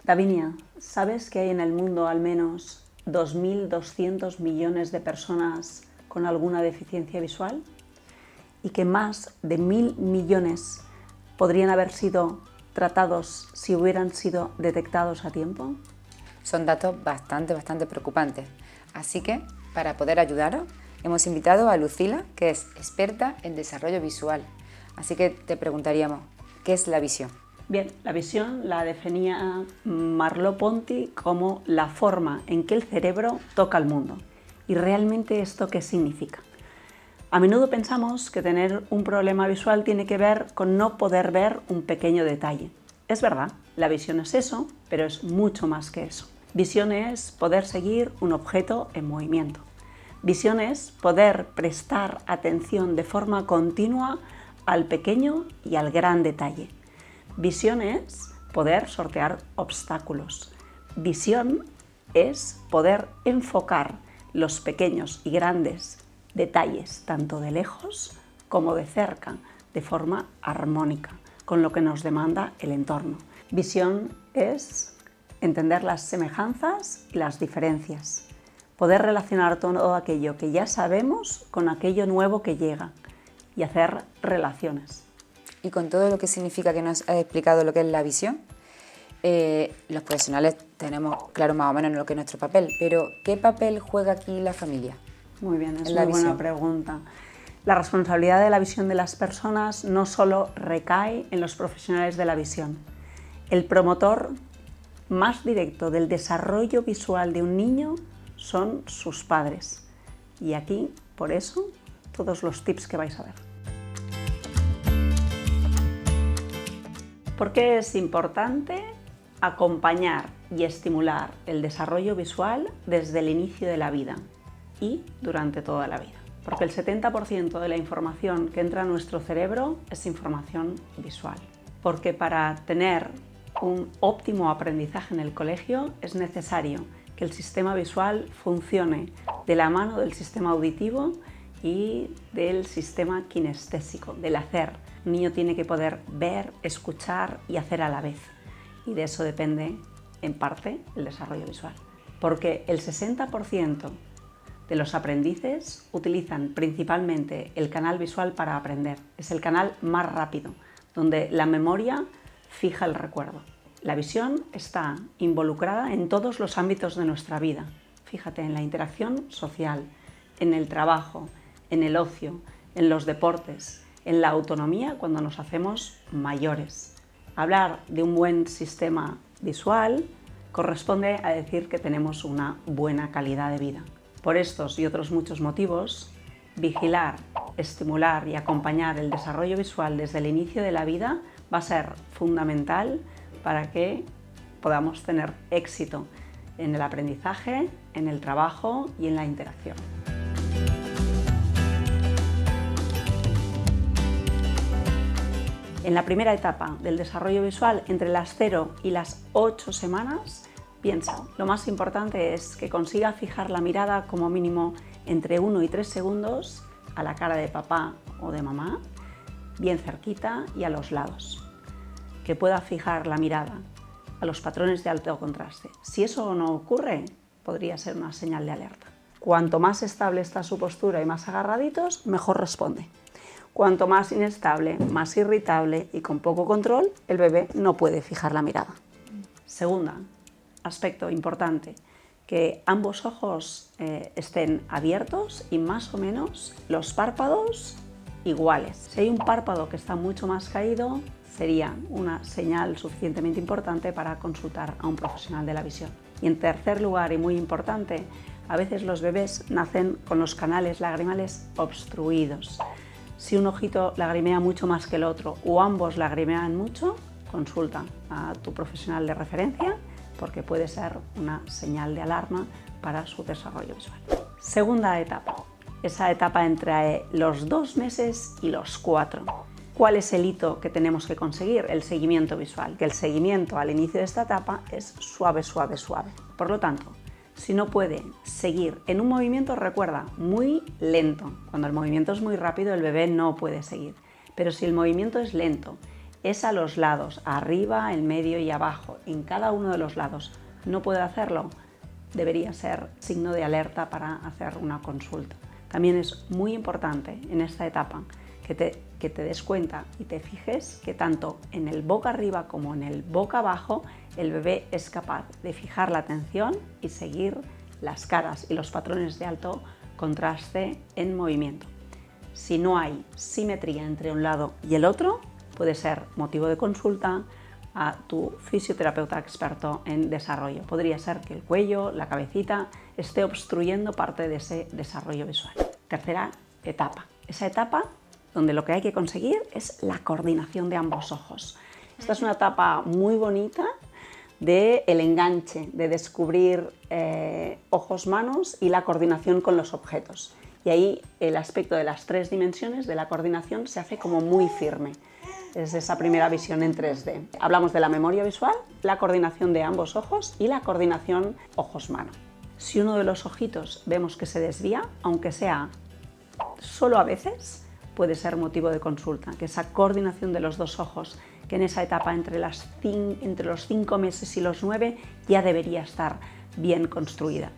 Davinia, ¿sabes que hay en el mundo al menos 2.200 millones de personas con alguna deficiencia visual? Y que más de 1.000 millones podrían haber sido tratados si hubieran sido detectados a tiempo. Son datos bastante preocupantes. Así que, para poder ayudaros, hemos invitado a Lucila, que es experta en desarrollo visual. Así que te preguntaríamos, ¿qué es la visión? Bien, la visión la definía Merleau-Ponty como la forma en que el cerebro toca el mundo. ¿Y realmente esto qué significa? A menudo pensamos que tener un problema visual tiene que ver con no poder ver un pequeño detalle. Es verdad, la visión es eso, pero es mucho más que eso. Visión es poder seguir un objeto en movimiento. Visión es poder prestar atención de forma continua al pequeño y al gran detalle. Visión es poder sortear obstáculos. Visión es poder enfocar los pequeños y grandes detalles, tanto de lejos como de cerca, de forma armónica, con lo que nos demanda el entorno. Visión es entender las semejanzas y las diferencias, poder relacionar todo aquello que ya sabemos con aquello nuevo que llega y hacer relaciones. Y con todo lo que significa que nos has explicado lo que es la visión, los profesionales tenemos claro más o menos lo que es nuestro papel, pero ¿qué papel juega aquí la familia? Muy bien, es muy buena pregunta. La responsabilidad de la visión de las personas no solo recae en los profesionales de la visión. El promotor más directo del desarrollo visual de un niño son sus padres. Y aquí, por eso, todos los tips que vais a ver. ¿Por qué es importante acompañar y estimular el desarrollo visual desde el inicio de la vida y durante toda la vida? Porque el 70% de la información que entra a nuestro cerebro es información visual. Porque para tener un óptimo aprendizaje en el colegio es necesario que el sistema visual funcione de la mano del sistema auditivo y del sistema kinestésico, del hacer. Un niño tiene que poder ver, escuchar y hacer a la vez. Y de eso depende, en parte, el desarrollo visual. Porque el 60% de los aprendices utilizan principalmente el canal visual para aprender. Es el canal más rápido, donde la memoria fija el recuerdo. La visión está involucrada en todos los ámbitos de nuestra vida. Fíjate, en la interacción social, en el trabajo, en el ocio, en los deportes, en la autonomía cuando nos hacemos mayores. Hablar de un buen sistema visual corresponde a decir que tenemos una buena calidad de vida. Por estos y otros muchos motivos, vigilar, estimular y acompañar el desarrollo visual desde el inicio de la vida va a ser fundamental para que podamos tener éxito en el aprendizaje, en el trabajo y en la interacción. En la primera etapa del desarrollo visual, entre las 0 y las 8 semanas, piensa, lo más importante es que consiga fijar la mirada como mínimo entre 1 y 3 segundos a la cara de papá o de mamá, bien cerquita y a los lados. Que pueda fijar la mirada a los patrones de alto contraste. Si eso no ocurre, podría ser una señal de alerta. Cuanto más estable está su postura y más agarraditos, mejor responde. Cuanto más inestable, más irritable y con poco control, el bebé no puede fijar la mirada. Segunda, aspecto importante, que ambos ojos estén abiertos y más o menos los párpados iguales. Si hay un párpado que está mucho más caído, sería una señal suficientemente importante para consultar a un profesional de la visión. Y en tercer lugar, y muy importante, a veces los bebés nacen con los canales lagrimales obstruidos. Si un ojito lagrimea mucho más que el otro o ambos lagrimean mucho, consulta a tu profesional de referencia porque puede ser una señal de alarma para su desarrollo visual. Segunda etapa, esa etapa entre los 2 meses y los 4. ¿Cuál es el hito que tenemos que conseguir? El seguimiento visual. Que el seguimiento al inicio de esta etapa es suave, suave, suave. Por lo tanto, si no puede seguir en un movimiento, recuerda, muy lento. Cuando el movimiento es muy rápido, el bebé no puede seguir. Pero si el movimiento es lento, es a los lados, arriba, en medio y abajo, en cada uno de los lados. ¿No puede hacerlo? Debería ser signo de alerta para hacer una consulta. También es muy importante en esta etapa que te des cuenta y te fijes que tanto en el boca arriba como en el boca abajo el bebé es capaz de fijar la atención y seguir las caras y los patrones de alto contraste en movimiento. Si no hay simetría entre un lado y el otro, puede ser motivo de consulta a tu fisioterapeuta experto en desarrollo. Podría ser que el cuello, la cabecita, esté obstruyendo parte de ese desarrollo visual. Tercera etapa. Esa etapa donde lo que hay que conseguir es la coordinación de ambos ojos. Esta es una etapa muy bonita del enganche, de descubrir ojos-manos y la coordinación con los objetos. Y ahí el aspecto de las 3 dimensiones de la coordinación se hace como muy firme. Es esa primera visión en 3D. Hablamos de la memoria visual, la coordinación de ambos ojos y la coordinación ojos-mano. Si uno de los ojitos vemos que se desvía, aunque sea solo a veces, puede ser motivo de consulta, que esa coordinación de los 2 ojos, que en esa etapa entre los 5 meses y los 9 ya debería estar bien construida.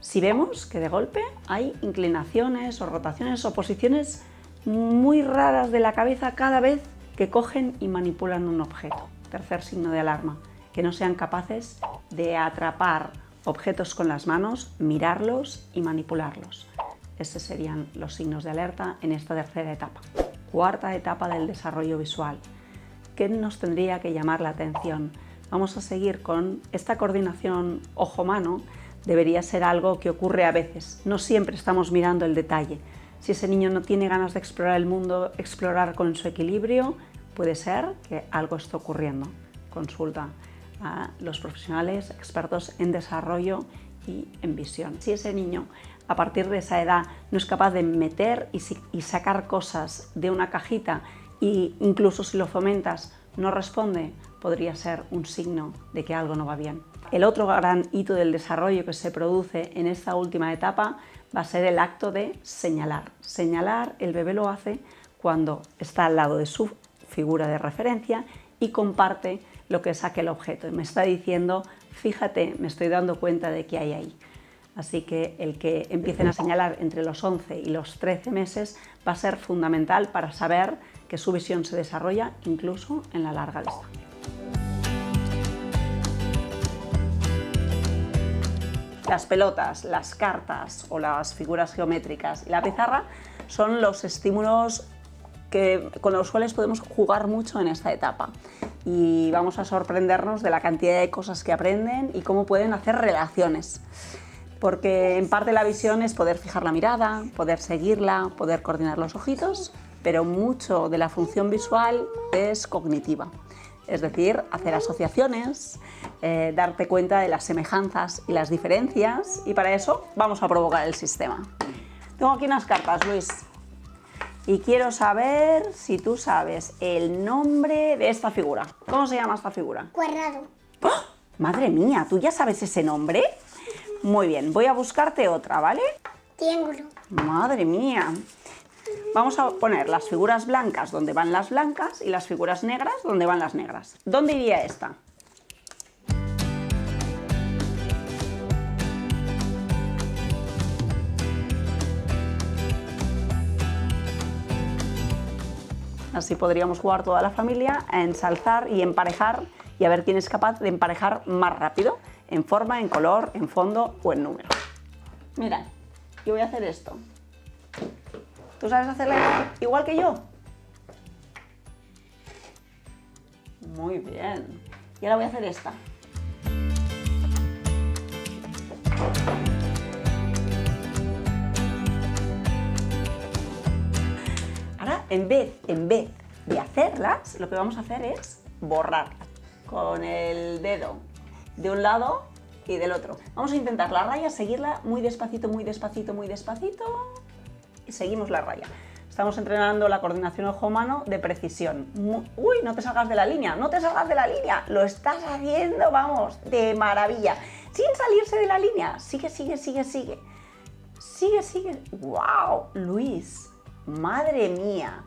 Si vemos que de golpe hay inclinaciones o rotaciones o posiciones muy raras de la cabeza cada vez que cogen y manipulan un objeto. Tercer signo de alarma, que no sean capaces de atrapar objetos con las manos, mirarlos y manipularlos. Estos serían los signos de alerta en esta tercera etapa. Cuarta etapa del desarrollo visual. ¿Qué nos tendría que llamar la atención? Vamos a seguir con esta coordinación ojo-mano. Debería ser algo que ocurre a veces. No siempre estamos mirando el detalle. Si ese niño no tiene ganas de explorar el mundo, explorar con su equilibrio, puede ser que algo esté ocurriendo. Consulta a los profesionales expertos en desarrollo y en visión. Si ese niño a partir de esa edad no es capaz de meter y sacar cosas de una cajita e incluso si lo fomentas no responde, podría ser un signo de que algo no va bien. El otro gran hito del desarrollo que se produce en esta última etapa va a ser el acto de señalar. Señalar, el bebé lo hace cuando está al lado de su figura de referencia y comparte lo que es aquel objeto. Y me está diciendo, fíjate, me estoy dando cuenta de que hay ahí. Así que el que empiecen a señalar entre los 11 y los 13 meses va a ser fundamental para saber que su visión se desarrolla incluso en la larga distancia. Las pelotas, las cartas o las figuras geométricas y la pizarra son los estímulos con los cuales podemos jugar mucho en esta etapa y vamos a sorprendernos de la cantidad de cosas que aprenden y cómo pueden hacer relaciones. Porque en parte la visión es poder fijar la mirada, poder seguirla, poder coordinar los ojitos, pero mucho de la función visual es cognitiva. Es decir, hacer asociaciones, darte cuenta de las semejanzas y las diferencias, y para eso vamos a provocar el sistema. Tengo aquí unas cartas, Luis, y quiero saber si tú sabes el nombre de esta figura. ¿Cómo se llama esta figura? Cuadrado. ¡Oh! Madre mía, ¿tú ya sabes ese nombre? Muy bien, voy a buscarte otra, ¿vale? Triángulo. Madre mía. Vamos a poner las figuras blancas donde van las blancas y las figuras negras donde van las negras. ¿Dónde iría esta? Así podríamos jugar toda la familia a ensalzar y emparejar y a ver quién es capaz de emparejar más rápido, en forma, en color, en fondo o en número. Mira, yo voy a hacer esto. ¿Tú sabes hacerlo igual que yo? Muy bien. Y ahora voy a hacer esta. Ahora, en vez de hacerlas, lo que vamos a hacer es borrarlas con el dedo de un lado y del otro. Vamos a intentar la raya, seguirla muy despacito, muy despacito, muy despacito y seguimos la raya. Estamos entrenando la coordinación ojo-mano de precisión. Uy, no te salgas de la línea, no te salgas de la línea. Lo estás haciendo, vamos, de maravilla. Sin salirse de la línea. Sigue, sigue, sigue, sigue. Sigue, sigue. ¡Wow! Luis, madre mía.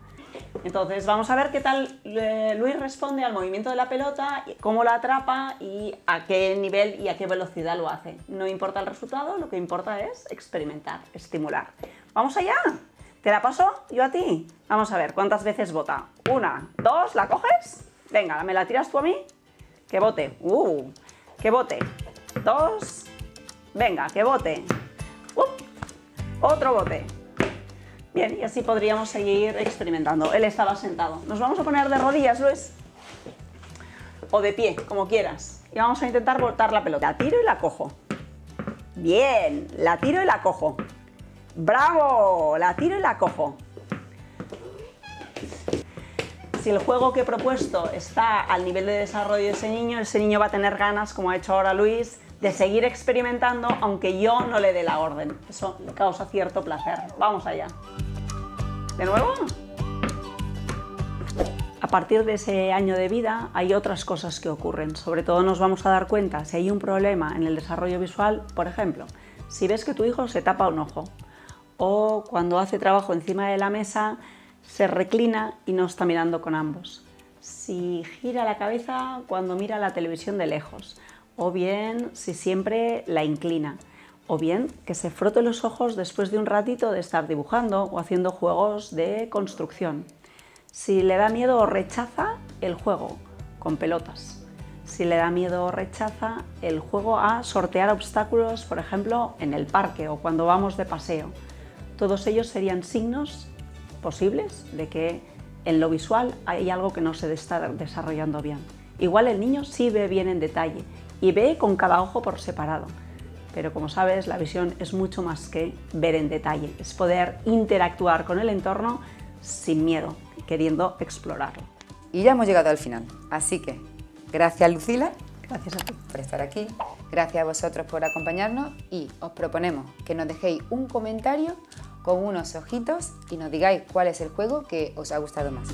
Entonces vamos a ver qué tal Luis responde al movimiento de la pelota, cómo la atrapa y a qué nivel y a qué velocidad lo hace. No importa el resultado, lo que importa es experimentar, estimular. ¡Vamos allá! ¿Te la paso yo a ti? Vamos a ver, ¿cuántas veces bota? 1, 2, ¿la coges? Venga, ¿me la tiras tú a mí? Que bote. Que bote. 2. Venga, que bote. Otro bote. Bien, y así podríamos seguir experimentando. Él estaba sentado. Nos vamos a poner de rodillas, Luis. O de pie, como quieras. Y vamos a intentar botar la pelota. La tiro y la cojo. Bien, la tiro y la cojo. ¡Bravo! La tiro y la cojo. Si el juego que he propuesto está al nivel de desarrollo de ese niño va a tener ganas, como ha hecho ahora Luis, de seguir experimentando, aunque yo no le dé la orden. Eso le causa cierto placer. Vamos allá. ¿De nuevo? A partir de ese año de vida hay otras cosas que ocurren. Sobre todo nos vamos a dar cuenta si hay un problema en el desarrollo visual. Por ejemplo, si ves que tu hijo se tapa un ojo, o cuando hace trabajo encima de la mesa se reclina y no está mirando con ambos. Si gira la cabeza cuando mira la televisión de lejos, o bien si siempre la inclina, o bien que se frote los ojos después de un ratito de estar dibujando o haciendo juegos de construcción. Si le da miedo o rechaza el juego con pelotas. Si le da miedo o rechaza el juego a sortear obstáculos, por ejemplo, en el parque o cuando vamos de paseo. Todos ellos serían signos posibles de que en lo visual hay algo que no se está desarrollando bien. Igual el niño sí ve bien en detalle y ve con cada ojo por separado, pero como sabes, la visión es mucho más que ver en detalle, es poder interactuar con el entorno sin miedo, queriendo explorarlo. Y ya hemos llegado al final, así que gracias Lucila. Gracias a ti por estar aquí, gracias a vosotros por acompañarnos y os proponemos que nos dejéis un comentario con unos ojitos y nos digáis cuál es el juego que os ha gustado más.